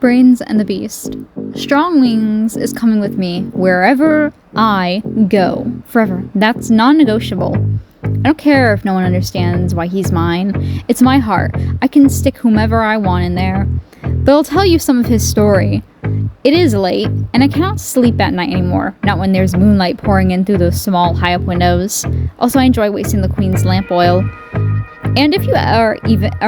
Brains and the Beast. Strong Wings is coming with me wherever I go. Forever. That's non-negotiable. I don't care if no one understands why he's mine. It's my heart. I can stick whomever I want in there. But I'll tell you some of his story. It is late, and I cannot sleep at night anymore. Not when there's moonlight pouring in through those small, high-up windows. Also, I enjoy wasting the Queen's lamp oil. And if you are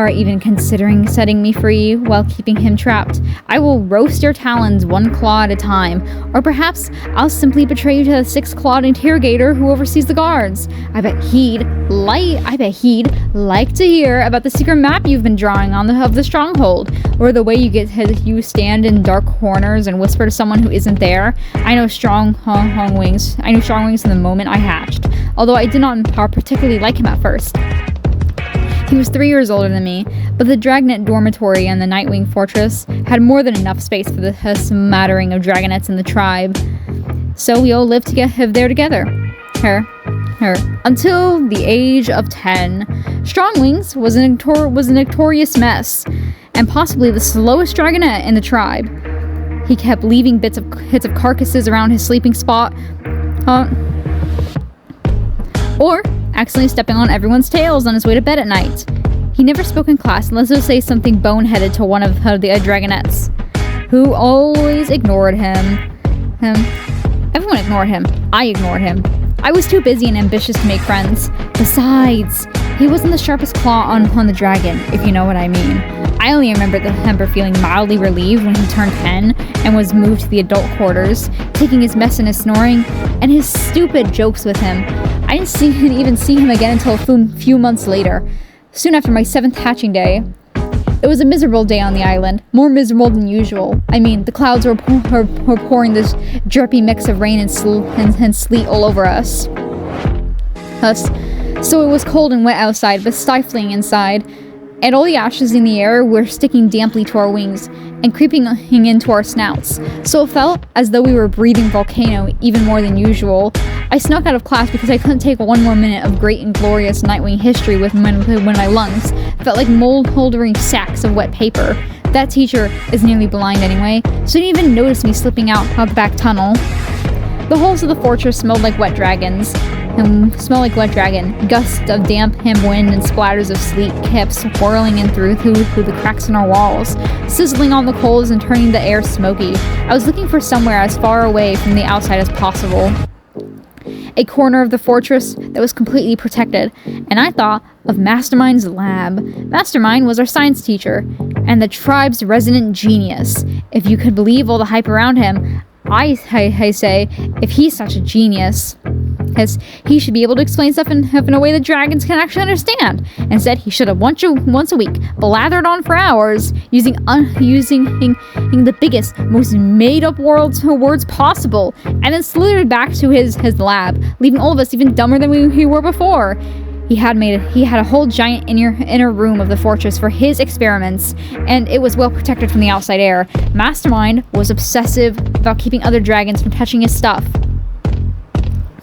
even considering setting me free while keeping him trapped, I will roast your talons one claw at a time, or perhaps I'll simply betray you to the six-clawed interrogator who oversees the guards. I bet he'd like to hear about the secret map you've been drawing of the stronghold, or the way you stand in dark corners and whisper to someone who isn't there. I knew Strong Wings from the moment I hatched, although I did not particularly like him at first. He was 3 years older than me, but the Dragonet dormitory and the Nightwing fortress had more than enough space for the smattering of Dragonets in the tribe. So we all lived there together. Until the age of 10. Strongwings was a notorious mess, and possibly the slowest Dragonet in the tribe. He kept leaving hits of carcasses around his sleeping spot, or accidentally stepping on everyone's tails on his way to bed at night. He never spoke in class unless it would say something boneheaded to one of the Dragonets, who always ignored him. Everyone ignored him. I ignored him. I was too busy and ambitious to make friends. Besides, he wasn't the sharpest claw on the dragon, if you know what I mean. I only remember feeling mildly relieved when he turned 10 and was moved to the adult quarters, taking his mess and his snoring and his stupid jokes with him. I didn't even see him again until a few months later, soon after my 7th hatching day. It was a miserable day on the island, more miserable than usual. I mean, the clouds were pouring this drippy mix of rain and sleet all over us. So it was cold and wet outside, but stifling inside, and all the ashes in the air were sticking damply to our wings and creeping into our snouts. So it felt as though we were breathing volcano even more than usual. I snuck out of class because I couldn't take one more minute of great and glorious Nightwing history when my lungs felt like moldering sacks of wet paper. That teacher is nearly blind anyway, so he didn't even notice me slipping out of the back tunnel. The halls of the fortress smelled like wet dragons. Gusts of damp wind and splatters of sleet kept swirling in through the cracks in our walls, sizzling on the coals and turning the air smoky. I was looking for somewhere as far away from the outside as possible. A corner of the fortress that was completely protected, and I thought of Mastermind's lab. Mastermind was our science teacher, and the tribe's resident genius. If you could believe all the hype around him, I say, if he's such a genius, he should be able to explain stuff in a way that dragons can actually understand. Instead, he should have once a week blathered on for hours, using the biggest, most made-up words possible, and then slithered back to his lab, leaving all of us even dumber than we were before. He had a whole giant inner room of the fortress for his experiments, and it was well protected from the outside air. Mastermind was obsessive about keeping other dragons from touching his stuff.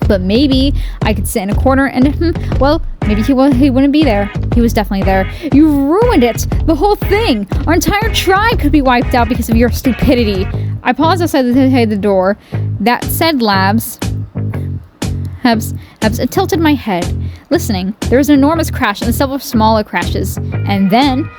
But maybe I could sit in a corner and, maybe he wouldn't be there. He was definitely there. You ruined it! The whole thing! Our entire tribe could be wiped out because of your stupidity. I paused outside the door. That said, Labs, it tilted my head. Listening, there was an enormous crash and several smaller crashes. And then,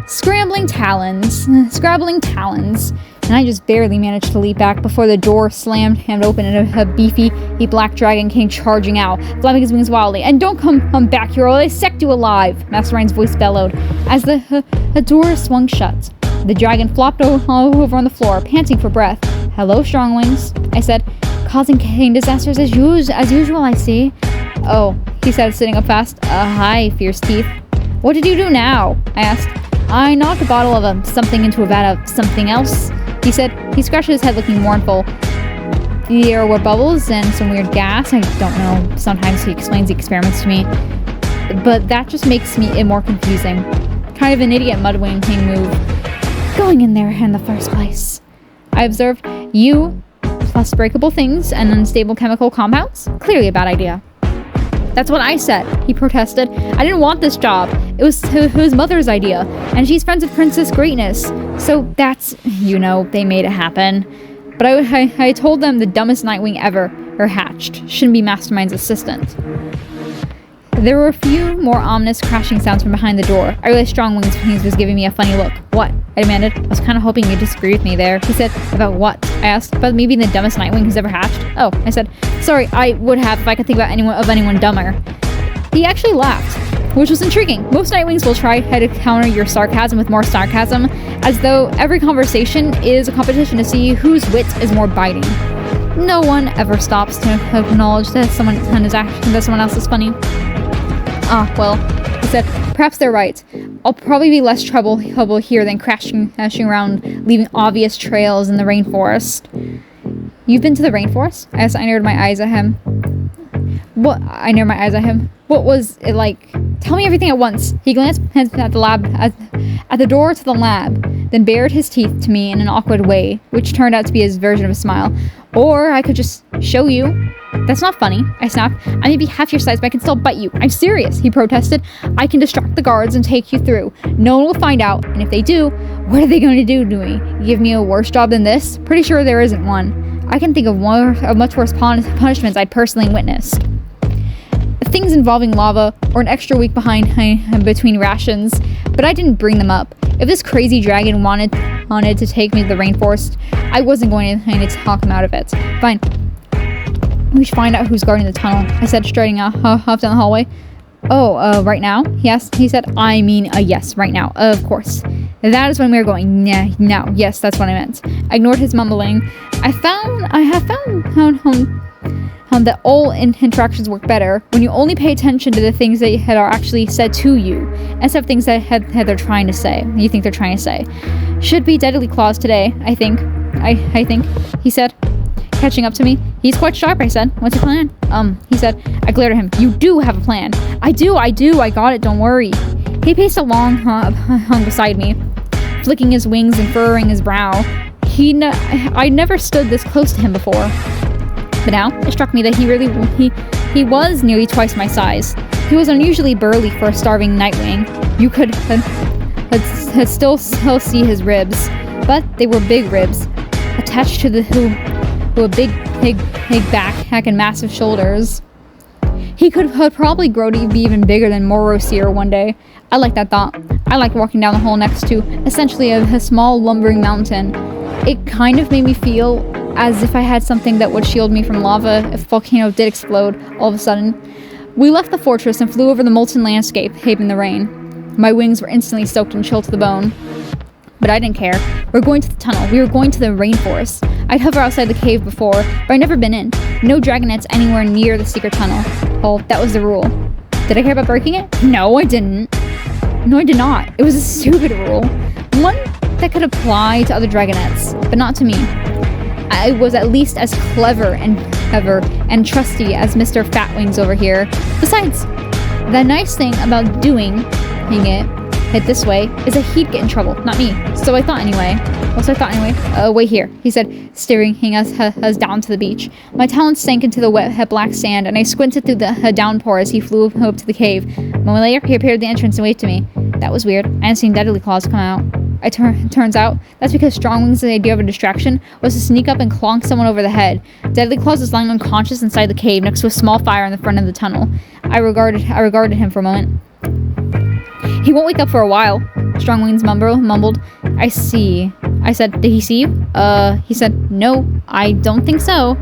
scrabbling talons. And I just barely managed to leap back before the door slammed open and a beefy black dragon came charging out, flapping his wings wildly. And don't come back here or I'll dissect you alive, Mastermind's voice bellowed. As the door swung shut, the dragon flopped all over on the floor, panting for breath. Hello, Strongwings, I said. Causing disasters as usual, I see. Oh, he said, sitting up fast. Hi, Fierce Teeth. What did you do now? I asked. I knocked a bottle of something into a vat of something else, he said. He scratched his head looking mournful. The air were bubbles and some weird gas. I don't know. Sometimes he explains the experiments to me. But that just makes it more confusing. Kind of an idiot mudwing move. Going in there in the first place. I observed. You plus breakable things and unstable chemical compounds? Clearly a bad idea. That's what I said, he protested. I didn't want this job. It was his mother's idea, and she's friends with Princess Greatness. So that's, they made it happen. But I told them the dumbest Nightwing ever hatched. Shouldn't be Mastermind's assistant. There were a few more ominous crashing sounds from behind the door. I realized Wings was giving me a funny look. What? I demanded. I was kind of hoping you'd disagree with me there. He said, about what? I asked. About me being the dumbest Nightwing who's ever hatched? Oh, I said. Sorry, I would have if I could think about anyone dumber. He actually laughed, which was intriguing. Most Nightwings will try to counter your sarcasm with more sarcasm, as though every conversation is a competition to see whose wit is more biting. No one ever stops to acknowledge that someone else is funny. Ah, well, he said, perhaps they're right. I'll probably be less trouble here than crashing around, leaving obvious trails in the rainforest. You've been to the rainforest? I asked. I narrowed my eyes at him. What was it like? Tell me everything at once. He glanced at the door to the lab, then bared his teeth to me in an awkward way, which turned out to be his version of a smile. Or I could just show you. That's not funny, I snapped. I may be half your size, but I can still bite you. I'm serious, he protested. I can distract the guards and take you through. No one will find out, and if they do, what are they going to do to me? Give me a worse job than this? Pretty sure there isn't one. I can think of much worse punishments I'd personally witnessed. Things involving lava, or an extra week between rations, but I didn't bring them up. If this crazy dragon wanted to take me to the rainforest, I wasn't going to talk him out of it. Fine. We should find out who's guarding the tunnel, I said, striding off down the hallway. Oh, right now? Yes, he said. I mean, yes, right now, of course. That is when we are going. Now, yes, that's what I meant. I ignored his mumbling. I have found that all interactions work better when you only pay attention to the things that are actually said to you, instead of things that they're trying to say. You think they're trying to say. Should be Deadly Claws today, I think. I think, he said, catching up to me. He's quite sharp, I said. What's your plan? He said. I glared at him. You do have a plan. I do. I got it, don't worry. He paced along, hung beside me, flicking his wings and furrowing his brow. I never stood this close to him before. But now, it struck me that he was nearly twice my size. He was unusually burly for a starving Nightwing. You could still see his ribs, but they were big ribs, attached to a big back and massive shoulders. He could probably grow to be even bigger than Morosier one day. I liked that thought. I liked walking down the hole next to, essentially, a small lumbering mountain. It kind of made me feel as if I had something that would shield me from lava if the volcano did explode all of a sudden. We left the fortress and flew over the molten landscape in the rain. My wings were instantly soaked and chilled to the bone. But I didn't care. We were going to the tunnel. We were going to the rainforest. I'd hover outside the cave before, but I'd never been in. No dragonets anywhere near the secret tunnel. Well, that was the rule. Did I care about breaking it? No, I didn't. No, I did not. It was a stupid rule. One that could apply to other dragonets, but not to me. I was at least as clever and trusty as Mr. Fatwings over here. Besides, the nice thing about doing it this way is that he'd get in trouble, not me. So I thought anyway. Wait here, he said, steering us down to the beach. My talons sank into the wet black sand, and I squinted through the downpour as he flew up to the cave. A moment later, he appeared at the entrance and waved to me. That was weird. I hadn't seen Deadly Claws come out. Turns out, that's because Strongwing's idea of a distraction was to sneak up and clonk someone over the head. Deadly Claws was lying unconscious inside the cave next to a small fire in the front of the tunnel. I regarded him for a moment. He won't wake up for a while, Strongwings mumbled. I see. I said, did he see you? He said, no, I don't think so.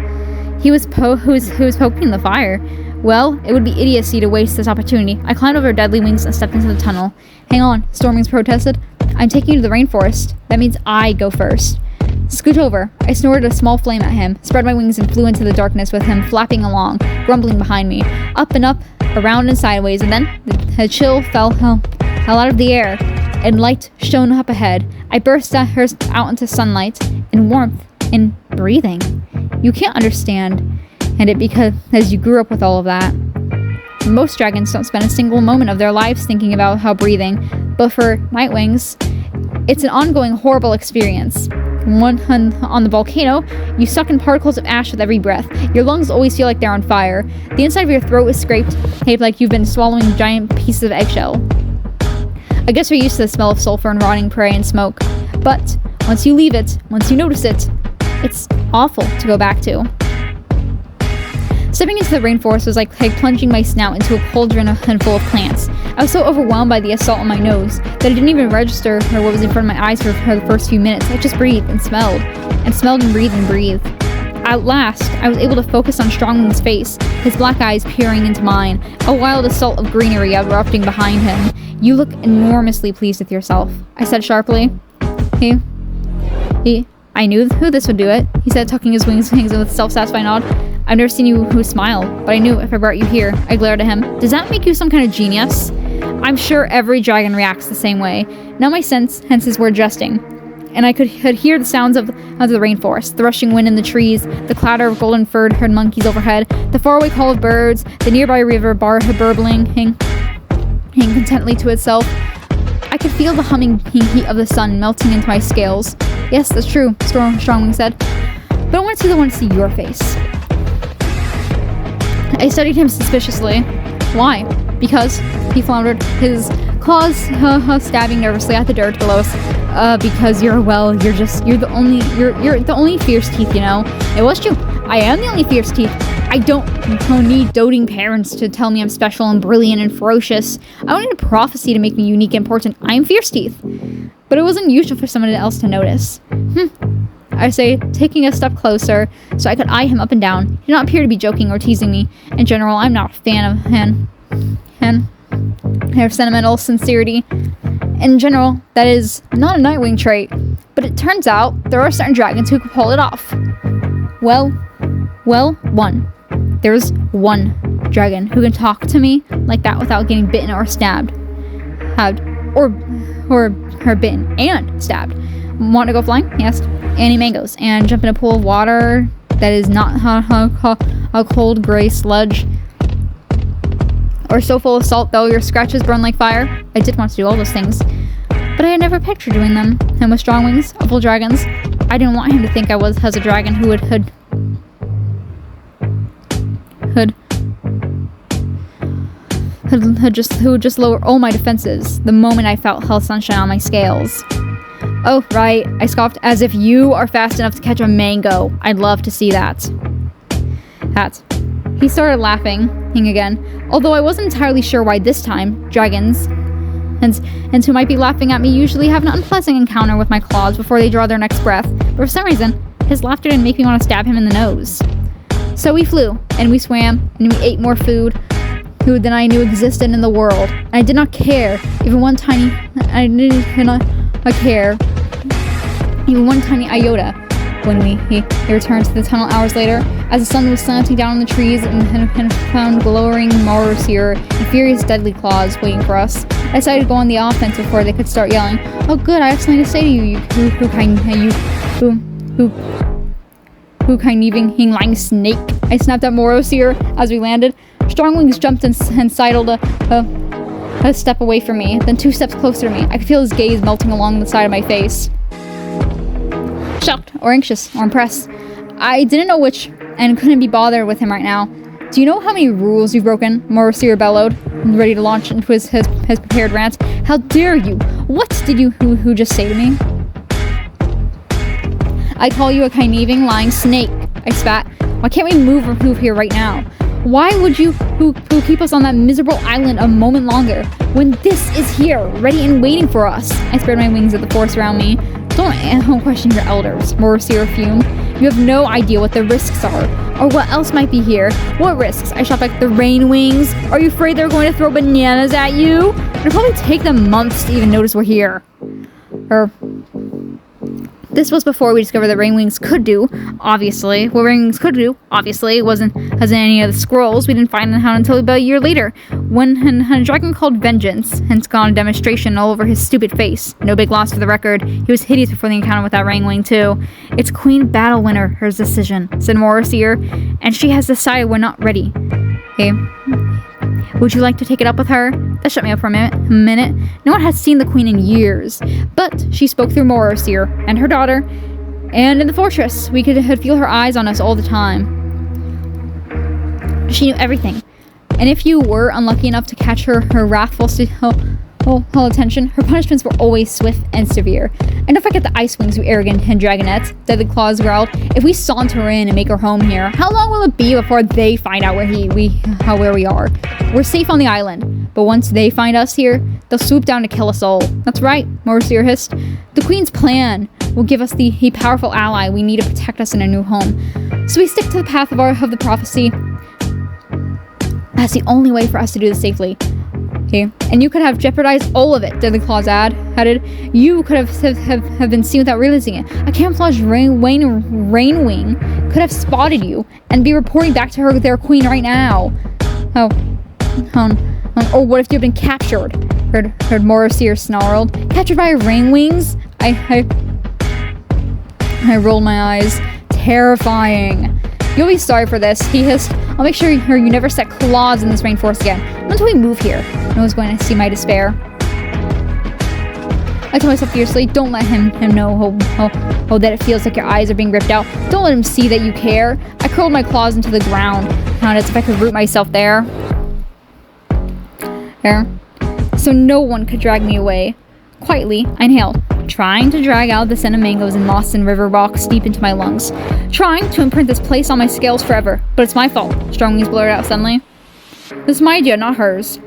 He was poking the fire. Well, it would be idiocy to waste this opportunity. I climbed over Deadly Wings and stepped into the tunnel. Hang on, Stormwings protested. I'm taking you to the rainforest. That means I go first. Scoot over. I snorted a small flame at him, spread my wings and flew into the darkness with him flapping along, grumbling behind me. Up and up, around and sideways, and then the chill fell out of the air, and light shone up ahead. I burst out into sunlight, and warmth, and breathing. You can't understand it because you grew up with all of that. Most dragons don't spend a single moment of their lives thinking about how breathing, but for Nightwings, it's an ongoing horrible experience. On the volcano, you suck in particles of ash with every breath. Your lungs always feel like they're on fire. The inside of your throat is scraped like you've been swallowing giant pieces of eggshell. I guess we're used to the smell of sulfur and rotting prey and smoke. But once you leave it, once you notice it, it's awful to go back to. Stepping into the rainforest was like plunging my snout into a cauldron full of plants. I was so overwhelmed by the assault on my nose that I didn't even register what was in front of my eyes for the first few minutes. I just breathed and smelled and breathed. At last, I was able to focus on Strongwing's face, his black eyes peering into mine, a wild assault of greenery erupting behind him. "You look enormously pleased with yourself," I said sharply. I knew who this would do it, he said, tucking his wings with a self-satisfied nod. "I've never seen you who smile, but I knew if I brought you here." I glared at him. "Does that make you some kind of genius?" I'm sure every dragon reacts the same way. Now my senses were adjusting, and I could hear the sounds of the rainforest, the rushing wind in the trees, the clatter of golden-furred monkeys overhead, the faraway call of birds, the nearby river burbling contentedly to itself. I could feel the humming heat of the sun melting into my scales. "Yes, that's true," Strongwing said. "But I want to see your face." I studied him suspiciously. "Why?" "Because," he floundered, his claws stabbing nervously at the dirt below us. Because you're the only fierce teeth, you know." It was true. I am the only fierce teeth. I don't need doting parents to tell me I'm special and brilliant and ferocious. I don't need a prophecy to make me unique and important. I'm fierce teeth. But it was unusual for someone else to notice. I say, taking a step closer so I could eye him up and down. He did not appear to be joking or teasing me. In general, I'm not a fan of sentimental sincerity. In general, that is not a Nightwing trait. But it turns out there are certain dragons who can pull it off. Well, one. There's one dragon who can talk to me like that without getting bitten or stabbed. Or bitten and stabbed. "Want to go flying?" he asked. "Any mangoes and jump in a pool of water that is not a cold gray sludge or so full of salt though your scratches burn like fire?" I did want to do all those things, but I had never pictured doing them. And with strong wings, of all dragons, I didn't want him to think I was a dragon who would just lower all my defenses the moment I felt hell sunshine on my scales. "Oh, right," I scoffed, "as if you are fast enough to catch a mango. I'd love to see that." He started laughing again, although I wasn't entirely sure why this time. Dragons, and who might be laughing at me, usually have an unpleasant encounter with my claws before they draw their next breath, but for some reason, his laughter didn't make me want to stab him in the nose. So we flew, and we swam, and we ate more food than I knew existed in the world. And I did not care, even one tiny iota, when he returned to the tunnel hours later, as the sun was slanting down on the trees and found glowering Morrowseer and furious deadly claws waiting for us. I decided to go on the offense before they could start yelling. "Oh good, I have something to say to you, who kind lying snake," I snapped at Morrowseer as we landed. Strongwings jumped and sidled a step away from me, then 2 steps closer to me. I could feel his gaze melting along the side of my face. Shocked, or anxious, or impressed. I didn't know which, and couldn't be bothered with him right now. "Do you know how many rules you've broken?" Morrowseer bellowed, ready to launch into his prepared rant. "How dare you? What did you who just say to me?" "I call you a conniving, lying snake," I spat. "Why can't we move here right now? Why would you who keep us on that miserable island a moment longer, when this is here, ready and waiting for us?" I spread my wings at the force around me. Don't question your elders," Morrowseer fumed. "You have no idea what the risks are, or what else might be here." "What risks?" I shot back. "The rain wings. Are you afraid they're going to throw bananas at you? It'll probably take them months to even notice we're here." This was before we discovered that rainwings could do, obviously. What rainwings could do, obviously, wasn't as in any of the scrolls. We didn't find them out until about a year later, when a dragon called Vengeance had gone on demonstration all over his stupid face. No big loss for the record. He was hideous before the encounter with that rainwing, too. "It's Queen Battlewinter, her decision," said Morrowseer, "and she has decided we're not ready. Hey, would you like to take it up with her?" That shut me up for a minute. No one had seen the queen in years, but she spoke through Morrowseer and her daughter, and in the fortress, we could feel her eyes on us all the time. She knew everything, and if you were unlucky enough to catch her wrathful whole attention. Her punishments were always swift and severe. And don't forget the ice wings, you arrogant Dragonet, Deadly Claws growled. If we saunter in and make our home here, how long will it be before they find out where we are? We're safe on the island, but once they find us here, they'll swoop down to kill us all. That's right, Morrisier hissed. The Queen's plan will give us the powerful ally we need to protect us in a new home. So we stick to the path of the prophecy. That's the only way for us to do this safely. Okay. And you could have jeopardized all of it, Deadly Claws added. You could have been seen without realizing it. A camouflaged rain wing could have spotted you and be reporting back to their queen right now. Or what if you've been captured? Heard Morrisier snarled. Captured by rain wings? I rolled my eyes. Terrifying. You'll be sorry for this, he hissed. I'll make sure you never set claws in this rainforest again. Not until we move here. No one's going to see my despair. I told myself fiercely, don't let him know that it feels like your eyes are being ripped out. Don't let him see that you care. I curled my claws into the ground. Found as if I could root myself there. So no one could drag me away. Quietly, I inhaled, trying to drag out the scent of mangoes and moss and river rocks deep into my lungs. Trying to imprint this place on my scales forever. But it's my fault, Strongwings blurted out suddenly. This is my idea, not hers.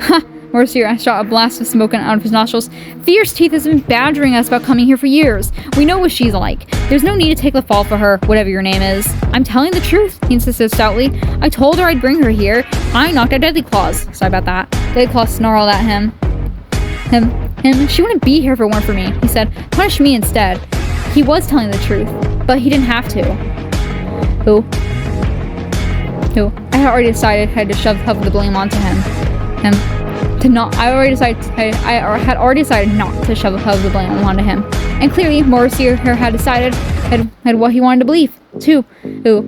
Ha! Morrisier shot a blast of smoke out of his nostrils. Fierce Teeth has been badgering us about coming here for years. We know what she's like. There's no need to take the fall for her, whatever your name is. I'm telling the truth, he insisted stoutly. I told her I'd bring her here. I knocked out Deadly Claws. Sorry about that. Deadly Claws snarled at him. She wouldn't be here if it weren't for me, he said. Punish me instead. He was telling the truth, but he didn't have to. Who? I had already decided I had to shove the blame onto him. I had already decided not to shove the blame onto him. And clearly, Morrisier had decided had what he wanted to believe, too.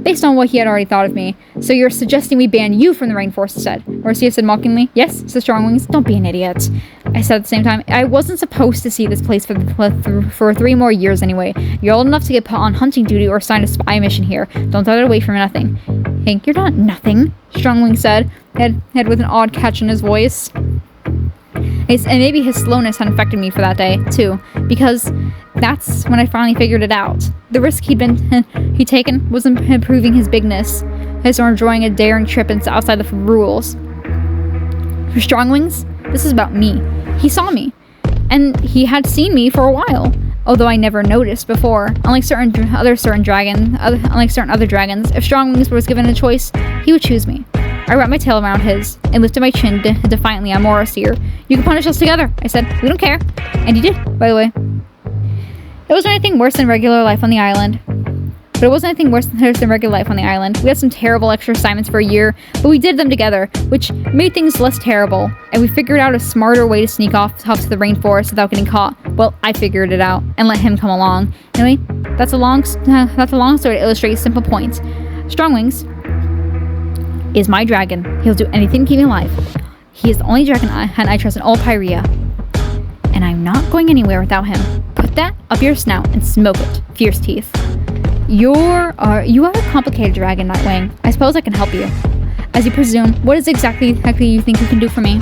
Based on what he had already thought of me. So you're suggesting we ban you from the rainforest instead? Morrisier said mockingly. Yes, said Strongwings. Don't be an idiot. I said at the same time, I wasn't supposed to see this place for 3 more years anyway. You're old enough to get put on hunting duty or assigned a spy mission here. Don't throw it away for nothing. Hank, you're not nothing, Strongwing said, head with an odd catch in his voice. And maybe his slowness had infected me for that day, too, because that's when I finally figured it out. The risk he'd taken wasn't improving his bigness, as or enjoying a daring trip outside the rules. For Strongwings, this is about me. He saw me, and he had seen me for a while, although I never noticed before. Unlike certain other dragons, if Strongwings was given a choice, he would choose me. I wrapped my tail around his and lifted my chin defiantly on Morrisier. You can punish us together, I said. We don't care. And he did, by the way. It wasn't anything worse than regular life on the island. We had some terrible extra assignments for a year, but we did them together, which made things less terrible. And we figured out a smarter way to sneak off to the rainforest without getting caught. Well, I figured it out and let him come along. Anyway, that's a long story to illustrate a simple point. Strongwings is my dragon. He'll do anything to keep me alive. He is the only dragon I trust in all Pyrea. And I'm not going anywhere without him. Put that up your snout and smoke it, Fierce Teeth. You are a complicated dragon, Nightwing. I suppose I can help you. As you presume, what is exactly you think you can do for me?